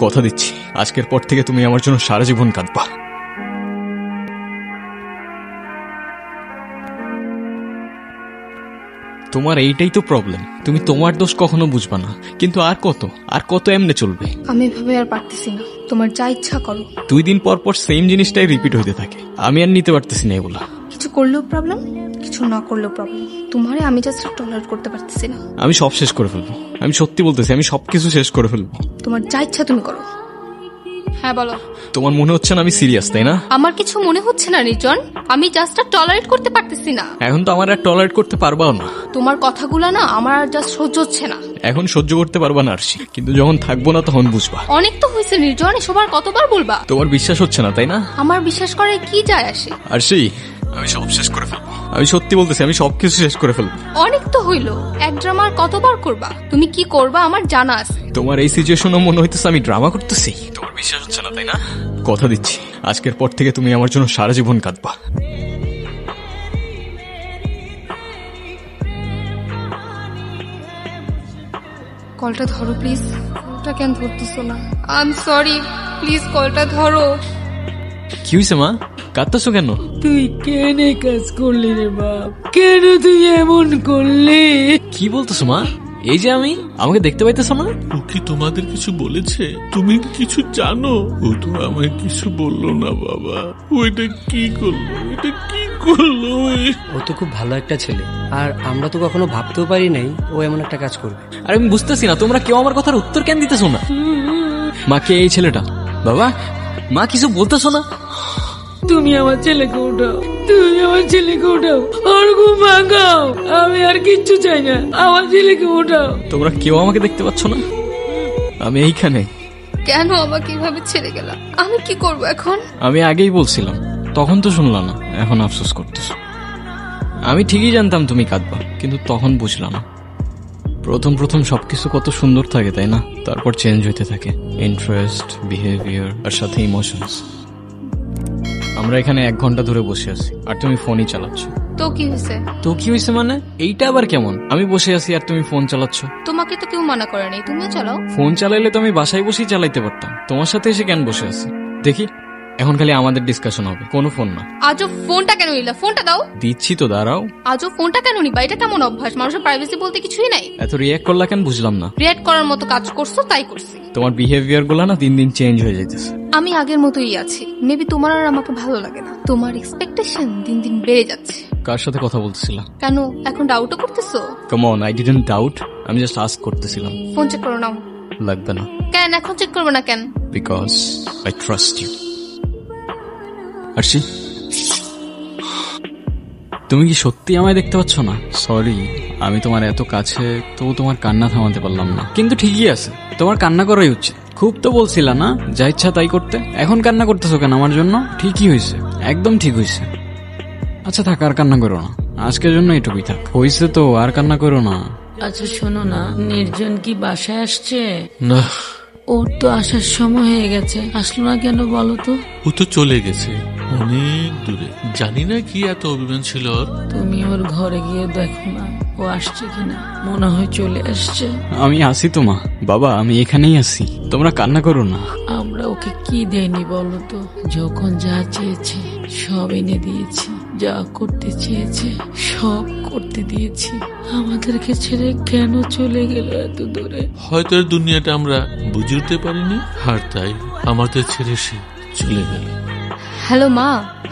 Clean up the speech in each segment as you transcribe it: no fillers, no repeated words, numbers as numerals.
কথা দিচ্ছি আজকের পর থেকে তুমি আমার জন্য সারা জীবন কাঁদবা। তোমার এইটাই তো প্রবলেম, তুমি তোমার দোষ কখনো বুঝবা না, কিন্তু আর কত এমনে চলবে? আমি ভাবে আর পারতেছি না, তোমার যা ইচ্ছা করো। 2 দিন পর পর সেম জিনিসটাই রিপিট হইতে থাকে, আমি আর নিতে পারতেছি না এগুলা। কিছু করলেও প্রবলেম, কিছু না করলেও প্রবলেম। তোমারে আমি জাস্ট টলারেট করতে পারতেছি না। আমি সব শেষ করে ফেলবো, আমি সত্যি বলতেছি, আমি সবকিছু শেষ করে ফেলবো। তোমার যা ইচ্ছা তুমি করো। হ্যাঁ বলো। তোমার মনে হচ্ছে না আমি সিরিয়াস, তাই না? আমার কিছু মনে হচ্ছে না নির্জন, আমি জাস্ট টলারেট করতে পারতেছি না। এখন তো আমার আর টলারেট করতে পারবাও না। তোমার কথাগুলা না আমার আর জাস্ট সহ্য হচ্ছে না। এখন সহ্য করতে পারবা না আরশি, কিন্তু যখন থাকবো না তখন বুঝবা। অনেক তো হয়েছে নির্জন, এসব আর কতবার বলবা? তোমার বিশ্বাস হচ্ছে না তাই না? আমার বিশ্বাস করে কি যায় আসে? আরশি আমি সব শেষ করে ফেলবো, আমি সত্যি বলতেছি, আমি সবকিছু শেষ করে ফেলবো। অনেক তো হইলো, এক ড্রামা আর কতবার করবা? তুমি কি করবা আমার জানা আছে। তোমার এই সিচুয়েশনও মনে হইতেছে আমি ড্রামা করতেছি। তোমার বিশ্বাস হচ্ছে না তাই না? কথা দিচ্ছি আজকের পর থেকে তুমি আমার জন্য সারা জীবন কাঁদবা। কলটা ধরো প্লিজ। কলটা কেন ধরতেছো না? আই এম সরি, প্লিজ কলটা ধরো। কি হয়েছে মা, কাঁদতেছো কেন? তুই কেন কাজ করলি রে বাপ? কেন তুই এমন করলি? কি বলতেছো মা? এই যে আমি, আমাকে দেখতে পাইতেছো না? ও কি তোমাদের কিছু বলেছে? তুমি কি কিছু জানো? ও তো আমায় কিছু বললো না বাবা। ও এটা কি করলো? ও তো খুব ভালো একটা ছেলে, আর আমরা তো কখনো ভাবতেও পারি নাই ও এমন একটা কাজ করবে। আর আমি বুঝতেছি না তোমরা কেউ আমার কথার উত্তর কেন দিতেছো না? মা কে এই ছেলেটা? বাবা মা কিছু বলতেছো না? তুমি আমার ছেলেকে উঠাও, তুমি আমার ছেলেকে উঠাও, ওর ঘুম ভাঙাও। আমি আর কিচ্ছু চাই না, আমার ছেলেকে উঠাও। তোমরা কেউ আমাকে দেখতে পাচ্ছ না? আমি এইখানে। কেন আমাকে এভাবে ছেড়ে গেলা? আমি কি করব এখন? আমি আগেই বলছিলাম, তখন তো শুনলা না, এখন আফসোস করতেছ। আমি ঠিকই জানতাম তুমি কাঁদবা, কিন্তু তখন বুঝলাম না। প্রথম সবকিছু কত সুন্দর থাকে তাই না? তারপর চেঞ্জ হইতে থাকে, ইন্টারেস্ট, বিহেভিয়ার আর সাথে ইমোশনস। আমরা এখানে 1 ঘন্টা ধরে বসে আছি আর তুমি ফোনই চালাচ্ছ। তো কি হয়েছে? তো কি হয়েছে মানে? এইটা আবার কেমন? আমি বসে আছি আর তুমি ফোন চালাচ্ছ। তোমাকে তো কেউ মানা করে নাই, তুমিও চালাও। ফোন চালাইলে তো আমি বাসায় বসেই চালাইতে পারতাম, তোমার সাথে এসে কেন বসে আছি? দেখি এখন খালি আমাদের ডিসকাশন হবে, কোনো ফোন না। আজও ফোনটা কেন নিলা? ফোনটা দাও। দিচ্ছি তো, দাঁড়াও। আজও ফোনটা কেন নিবা? এটা কেমন অভ্যাস? মানুষের প্রাইভেসি বলতে কিছুই নাই। এত রিঅ্যাক্ট করলা কেন বুঝলাম না। রিঅ্যাক্ট করার মতো কাজ করছো তাই করছি। তোমার বিহেভিয়ার গুলা না দিন দিন চেঞ্জ হয়ে যাইতেছে। আমি আগের মতোই আছি, মেবি তোমার আর আমাকে ভালো লাগে না। তোমার এক্সপেকটেশন দিন দিন বেড়ে যাচ্ছে। কার সাথে কথা বলতেছিলা? কেন এখন ডাউটও করতেছো? Come on, I didn't doubt, আমি জাস্ট আস্ক করতেছিলাম। ফোন চেক করো নাও। লাগবে না। কেন এখন চেক করবে না কেন? Because I trust you. Arshi তুমি কি সত্যি আমায় দেখতে পাচ্ছ না? সরি, আমি তোমার এত কাছে, তবু তোমার কান্না থামাতে পারলাম না। কিন্তু ঠিকই আছে, তোমার কান্না করাই উচিত। খুব তো বলছিলা না যা ইচ্ছা তাই করতে, এখন কান্না করতেছো কেন আমার জন্য? ঠিকই হয়েছে, একদম ঠিক হয়েছে। আচ্ছা থাক, আর কান্না করো না, আজকের জন্য এটুকুই থাক। হয়েছে তো, আর কান্না করো না। আচ্ছা শোনো না, নির্জন কি বাসায় আসছে? না, ওর তো আসার সময় হয়ে গেছে, আসলো না কেন বলো তো? ও তো চলে গেছে অনেক দূরে, জানি না কি এত অভিমান ছিল ওর। তুমি ওর ঘরে গিয়ে দেখো না ও আসছে কিনা, মনে হয় চলে আসছে। আমি আসি তো মা, বাবা আমি এখানেই আছি, তোমরা কান্না করো না। আমরা ওকে কি দেয়নি বলো তো? যখন যা চেয়েছে সব এনে দিয়েছি, যা করতে চেয়েছে সব করতে দিয়েছি। আমাদেরকে ছেড়ে কেন চলে গেল এত দূরে? হয়তো এর দুনিয়াটা আমরা বুঝে উঠতে পারিনি, আর তাই আমাদের ছেড়ে সে চলে গেল। হ্যালো মা।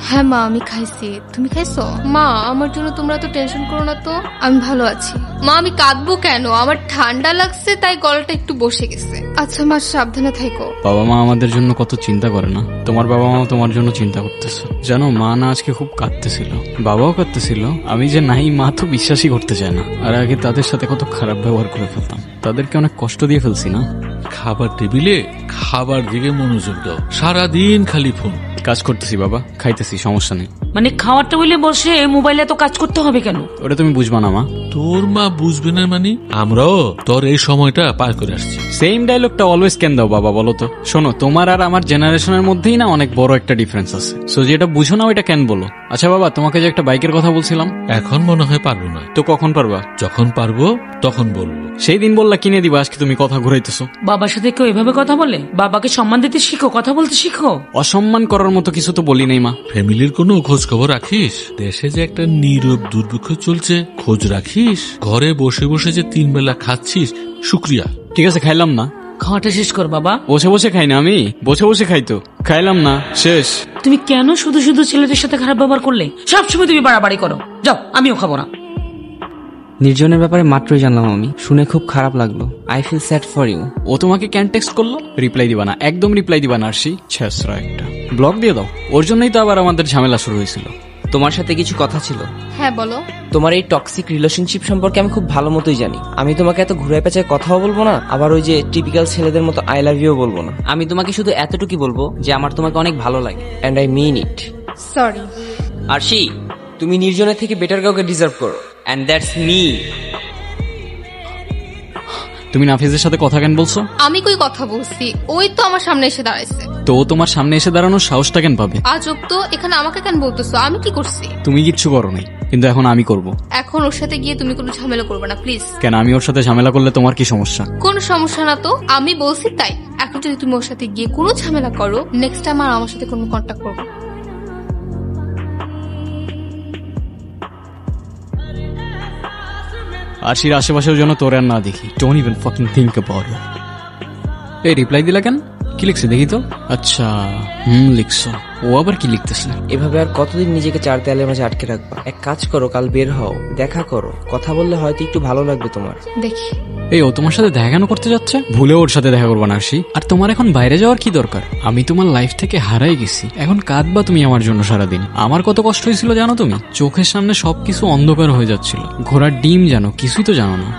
হ্যাঁ মা, আমি খাইছি, তুমি খাইছো? মা আমার জন্য তোমরা তো টেনশন করো না তো, আমি ভালো আছি। মা আমি কাঁদবো কেন? আমার ঠান্ডা লাগছে তাই গলাটা একটু বসে গেছে। আচ্ছা মা সাবধানে থাকো। বাবা মা আমাদের জন্য কত চিন্তা করে না? তোমার বাবা মা তোমার জন্য চিন্তা করতেছে জানো? মা না আজকে খুব কাঁদতেছিল, বাবাও কাঁদতেছিল। আমি যে নাই, মা তো বিশ্বাসই করতে চায় না। আর আগে তাদের সাথে কত খারাপ ব্যবহার করে ফেলতাম, তাদেরকে অনেক কষ্ট দিয়ে ফেলছি না? খাবার টেবিলে খাবার দিকে মনোযোগ দাও, সারাদিন খালি ফোন। কাজ করতেছি বাবা, খাইতেছি, সমস্যা নেই। মানে খাওয়ার টেবিলে বসে মোবাইলে তো কাজ করতে হবে কেন? ওটা তুমি বুঝবা না মা। তোর মা বুঝবে না মানে? আমরাও তোর এই সময়টা পার করে আসছি। সেম ডায়লগটা অলওয়েজ কেন দাও বাবা বলো তো? শোনো, তোমার আর আমার জেনারেশনের মধ্যেই না অনেক বড় একটা ডিফারেন্স আছে, সো যেটা বুঝো না ওইটা কেন বলো? আচ্ছা বাবা, তোমাকে যে একটা বাইকের কথা বলছিলাম, এখন মনে হয় পারবো না। তো কখন পারবা? যখন পারবো তখন বলবো। সেই দিন বললা কিনে দিবা, আজকে তুমি কথা ঘুরাইতেছো। বাবার সাথে কেউ এভাবে কথা বলে? বাবাকে সম্মান দিতে শিখো, কথা বলতে শিখো। অসম্মান করার মতো কিছু তো বলি নাই মা। ফ্যামিলির কোনো খোঁজ খবর রাখিস? দেশে যে একটা নীরব দুর্ভিক্ষ চলছে, খোঁজ রাখিস? ঘরে বসে বসে যে 3 বেলা খাচ্ছিস, শুক্রিয়া। ঠিক আছে, খাইলাম না। খাওয়াটা শেষ কর বাবা। বসে বসে খাই না আমি, বসে বসে খাই তো। খাইলাম না, শেষ। তুমি কেন শুধু শুধু ছেলেদের সাথে খারাপ ব্যবহার করলে? সবসময় তুমি বাড়াবাড়ি করো। যাও, আমিও খাবো না। নির্জনের ব্যাপারে মাত্রই জানলাম আমি, শুনে খুব খারাপ লাগলো। I feel sad for you. ও তোমাকে ক্যান টেক্সট করলো? রিপ্লাই দিবা না, একদম রিপ্লাই দিবা না আরশি। ছেসরা একটা, ব্লক দিয়ে দাও। ওর জন্যই তো আবার আমাদের ঝামেলা শুরু হয়েছিল। তোমার সাথে কিছু কথা ছিল। হ্যাঁ বলো। তোমার এই টক্সিক রিলেশনশিপ সম্পর্কে আমি খুব ভালো মতোই জানি। আমি তোমাকে এত ঘুরে পেঁচায় কথাও বলবো না, আবার ওই যে টিপিক্যাল ছেলেদের মতো আই লাভ ইউ বলবো না। আমি তোমাকে শুধু এতটুকুই বলবো যে আমার তোমাকে অনেক ভালো লাগে, and I mean it. Sorry. Arshi, তুমি নির্জনের থেকে বেটার কাউকে ডিজার্ভ করো, এন্ড দ্যাটস মি। তুমি নাফিজের সাথে কথা কেন বলছো? আমি কই কথা বলছি, ওই তো আমার সামনে এসে দাঁড়াইছে। তো ও তোমার সামনে এসে দাঁড়ানোর সাহসটা কেন পাবে? আজব তো, এখানে আমাকে কেন বলতেছো? আমি কি করছি? তুমি কিচ্ছু করো নাই, কিন্তু এখন আমি করব। এখন ওর সাথে গিয়ে তুমি কোনো ঝামেলা করবে না প্লিজ। কেন, আমি ওর সাথে ঝামেলা করলে তোমার কি সমস্যা? কোনো সমস্যা না তো, আমি বলছি তাই। এখন যদি তুমি ওর সাথে গিয়ে কোনো ঝামেলা করো, নেক্সট টাইম আর আমার সাথে কোনো কন্ট্যাক্ট করবে না। আরশির আশেপাশের জন্য তোর আর না দেখি। Don't even fucking think about it. এই রিপ্লাই দিলা কেন? কি লিখছে দেখি তো। আচ্ছা, লিখছো। ও আবার কি লিখতেছে? এভাবে আর কতদিন নিজেকে চার দেয়ালের মাঝে আটকে রাখবা? এক কাজ করো, কাল বের হও, দেখা করো, কথা বললে হয়তো একটু ভালো লাগবে তোমার। দেখি। এই ও তোমার সাথে দেখা কেন করতে যাচ্ছে? ভুলে ওর সাথে দেখা করবা না আরশি। আর তোমার এখন বাইরে যাওয়ার কি দরকার? আমি তোমার লাইফ থেকে হারাই গেছি, এখন কাঁদবা তুমি আমার জন্য সারাদিন। আমার কত কষ্ট হয়েছিল জানো তুমি? চোখের সামনে সবকিছু অন্ধকার হয়ে যাচ্ছিল। ঘোড়ার ডিম জানো, কিছুই তো জানো না।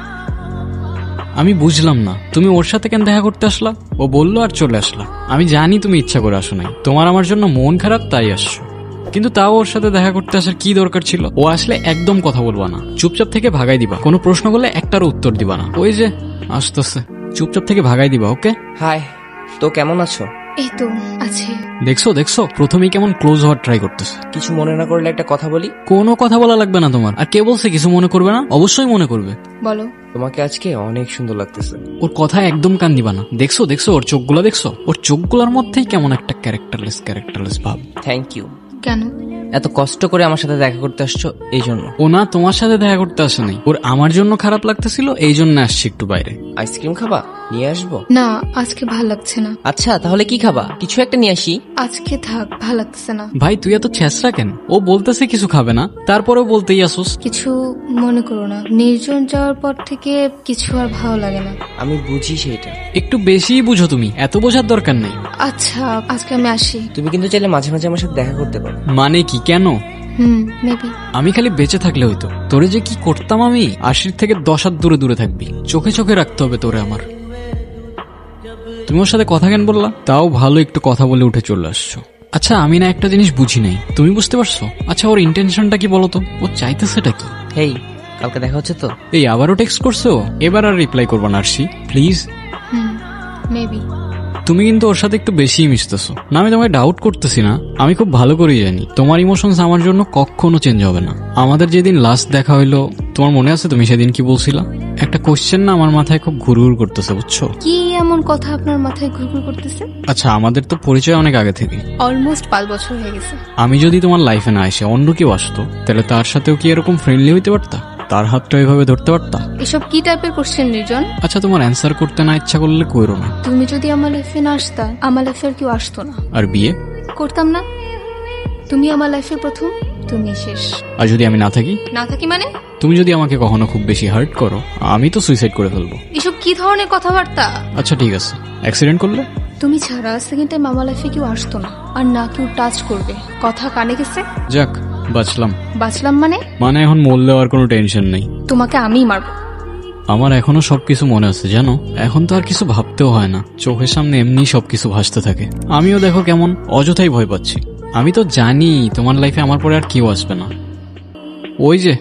আমি বুঝলাম না তুমি ওর সাথে কেন দেখা করতে আসলা? ও বললো আর চলে আসলা। আমি জানি তুমি ইচ্ছা করে আসো নাই, তোমার আমার জন্য মন খারাপ তাই আসছো, কিন্তু তাও ওর সাথে দেখা করতে আসার কি দরকার ছিল? ও আসলে একদম কথা বলবা না, চুপচাপ থেকে ভাগাই দিবা। কোনো প্রশ্ন করলে একটারও উত্তর দিবা না। ওই যে আসতেছে, চুপচাপ থেকে ভাগাই দিবা। ওকে? হাই, তো কেমন আছো? এই তো আছে। দেখছো দেখছো, প্রথমেই কেমন ক্লোজ হওয়ার ট্রাই করতেছে। কিছু মনে না করলে একটা কথা বলি? কোনো কথা বলা লাগবে না তোমার। আর কে বলছে কিছু মনে করবে না? অবশ্যই মনে করবে। বলো। তোমাকে আজকে অনেক সুন্দর লাগতেছে। ওর কথা একদম কান দিবা না। দেখছো দেখছো, ওর চোখগুলো দেখছো? ওর চোখগুলোর মধ্যেই কেমন একটা ক্যারেক্টারলেস ভাব। Thank you. কেন? এত কষ্ট করে আমার সাথে দেখা করতে আসছো এই জন্য? ও না, তোমার সাথে দেখা করতে আসে নাই, ওর আমার জন্য খারাপ লাগতেছিল, এই জন্য আসছি একটু বাইরে। আইসক্রিম খাবা? নিয়ে আসবো? না, আজকে ভাল লাগছে না। আচ্ছা, তাহলে কি খাবা? কিছু একটা নিয়ে আসি। আজকে থাক, ভাল লাগছে না। ভাই তুই এত ছেঁচড়া কেন? ও বলতেছে কিছু খাবে না, তারপরেও বলতেই আসোস। কিছু মনে করো না, নির্জন যাওয়ার পর থেকে কিছু আর ভালো লাগে না। আমি বুঝি সেটা। একটু বেশিই বুঝো তুমি, এত বোঝার দরকার নেই। আচ্ছা, আজকে আমি আসি। তুমি কিন্তু চাইলে মাঝে মাঝে আমার সাথে দেখা করতে পারো। মানে কি, কেন? মেবি। আমি খালি বেঁচে থাকলে হইতো, তোরে যে কি করতাম আমি। আশির থেকে 10 হাত দূরে দূরে থাকবি, চোখে চোখে রাখতে হবে তোরে আমার। তুমি ওর সাথে কথা কেন বললা? তাও ভালো, একটু কথা বলে উঠে চলে আসছো। আচ্ছা, আমি না একটা জিনিস বুঝি নাই, তুমি বুঝতে পারছো? আচ্ছা, ওর ইন্টেনশনটা কি বলতো? ও চাইতেছেটা কি? হেই, কালকে দেখা হচ্ছে তো? এই আবারও টেক্সট করছো? এবার আর রিপ্লাই করবা না আরশি, প্লিজ। মেবি। তুমি কিন্তু ওর সাথে একটু বেশি মিশতেছো না। আমি তোমাকে ডাউট করতেছি না, আমি খুব ভালো করেই জানি তোমার ইমোশনস আমার জন্য কখনো চেঞ্জ হবে না। আমাদের যেদিন লাস্ট দেখা হইলো, তোমার মনে আছে তুমি সেদিন কি বলছিলা? একটা কোশ্চেন না আমার মাথায় খুব ঘুরঘুর করতেছে, বুঝছো? কি এমন কথা আপনার মাথায় ঘুরঘুর করতেছে? আচ্ছা, আমাদের তো পরিচয় অনেক আগে থেকে, অলমোস্ট 5 বছর হয়ে গেছে। আমি যদি তোমার লাইফে না এসে অন্য কেউ আসতো, তাহলে তার সাথেও কি এরকম ফ্রেন্ডলি হইতে পারতা? তার হাতটা এভাবে ধরতে পারতা? এসব কি টাইপের কোশ্চেন নির্জন? আচ্ছা, তোমার অ্যান্সার করতে না ইচ্ছা করলে কইরো না। তুমি যদি আমার লাইফে না আসতা, আমার লাইফে আর কেউ আসতো না। আর বিয়ে করতাম না। তুমি আমার লাইফের প্রথম, তুমি শেষ। আর যদি আমি না থাকি? না থাকি মানে? তুমি যদি আমাকে কখনো খুব বেশি হার্ট করো, আমি তো সুইসাইড করে ফেলবো। এসব কি ধরনের কথাবার্তা? আচ্ছা ঠিক আছে, অ্যাক্সিডেন্ট করলে? তুমি ছাড়া সেকেন্ড টাইম আমার লাইফে কেউ আসতো না, আর না কেউ টাচ করবে। কথা কানে গেছে? যাক, বাঁচলাম। বাঁচলাম মানে? মানে এখন মরলে আর কোনো টেনশন নেই। তোমাকে আমিই মারবো। আমার এখনো সবকিছু মনে আছে জানো। এখন তো আর কিছু ভাবতেও হয় না, চোখের সামনে এমনি সবকিছু ভাসতে থাকে। আমিও দেখো কেমন অযথাই ভয় পাচ্ছি। আমি তো জানি তোমার লাইফে আমার পরে আর কেউ আসবে না। ওই যে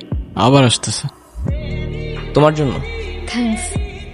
আবার আসতেছে। তোমার জন্য। থ্যাঙ্কস।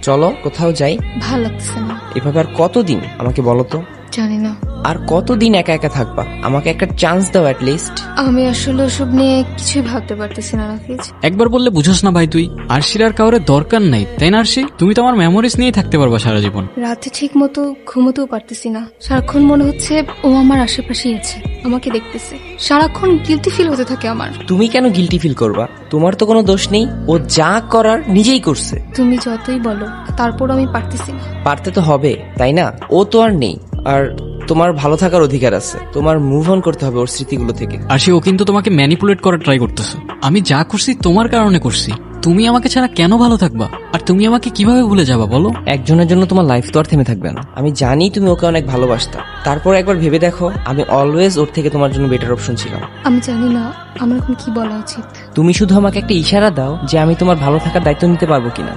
চলো কোথাও যাই। ভাল লাগছে না। এভাবে আর কতদিন আমাকে বলো তো? জানি না। আর কতদিন একা একা থাকবা? আমাকে একটা চান্স দাও অ্যাট লিস্ট। আমি আসলে ওসব নিয়ে কিছুই ভাবতে পারতেছি না রাফিজ। একবার বললে বুঝোস না ভাই তুই? আরশির আর কাউরে দরকার নাই, তাই না আরশি? তুমি তো আমার মেমোরিজ নিয়েই থাকতে পারবা সারা জীবন। রাতে ঠিক মতো ঘুমোতেও পারতেছি না, সারাক্ষণ মনে হচ্ছে ও আমার আশেপাশেই আছে, আমাকে দেখতেছে। সারাক্ষণ গিলটি ফিল হতে থাকে আমার। তুমি কেন গিলটি ফিল করবা? তোমার তো কোনো দোষ নেই, ও যা করার নিজেই করছে। তুমি যতই বলো তারপর আমি পারতেছি না। পারতে তো হবে, তাই না? ও তো আর নেই, আর তোমার ভালো থাকার অধিকার আছে। তোমার মুভ অন করতে হবে ওর স্মৃতিগুলো থেকে। আরশি, ও কিন্তু তোমাকে ম্যানিপুলেট করার ট্রাই করতেছে। আমি যা করছি তোমার কারণে করছি। তুমি আমাকে ছাড়া কেন ভালো থাকবা? আর তুমি আমাকে কিভাবে ভুলে যাবা বলো? একজনের জন্য তোমার লাইফ তো আর থেমে থাকবে না। আমি জানি তুমি ওকে অনেক ভালোবাসতা, তারপর একবার ভেবে দেখো, আমি অলওয়েজ ওর থেকে তোমার জন্য বেটার অপশন ছিলাম। আমি জানি না আমার এখন কি বলা উচিত। তুমি শুধু আমাকে একটা ইশারা দাও যে আমি তোমার ভালো থাকার দায়িত্ব নিতে পারবো কিনা।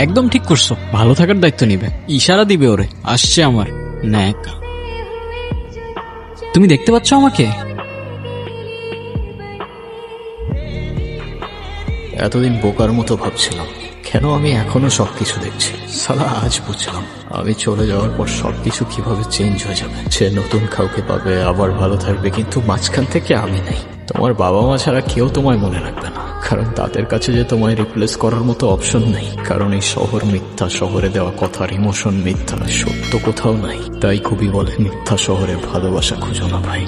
একদম ঠিক করছো, ভালো থাকার দায়িত্ব নিবে। ইশারা দিবে ওরে, আসছে আমার ন্যাক। তুমি দেখতে পাচ্ছ আমাকে? এতদিন বোকার মতো ভাবছিলাম, কেন আমি এখনো সবকিছু দেখছি। সালা আজ বুঝলাম, আমি চলে যাওয়ার পর সবকিছু কিভাবে চেঞ্জ হয়ে যাবে। সে নতুন কাউকে পাবে, আবার ভালো থাকবে, কিন্তু মাঝখান থেকে আমি নাই। তোমার বাবা মা ছাড়া কেউ তোমায় মনে রাখবে না, কারণ তাদের কাছে যে তোমায় রিপ্লেস করার মতো অপশন নেই। কারণ এই শহর মিথ্যা, শহরে দেওয়া কথার ইমোশন মিথ্যা, সত্য কোথাও নাই। তাই কবি বলে, মিথ্যা শহরে ভালোবাসা খুঁজো না ভাই।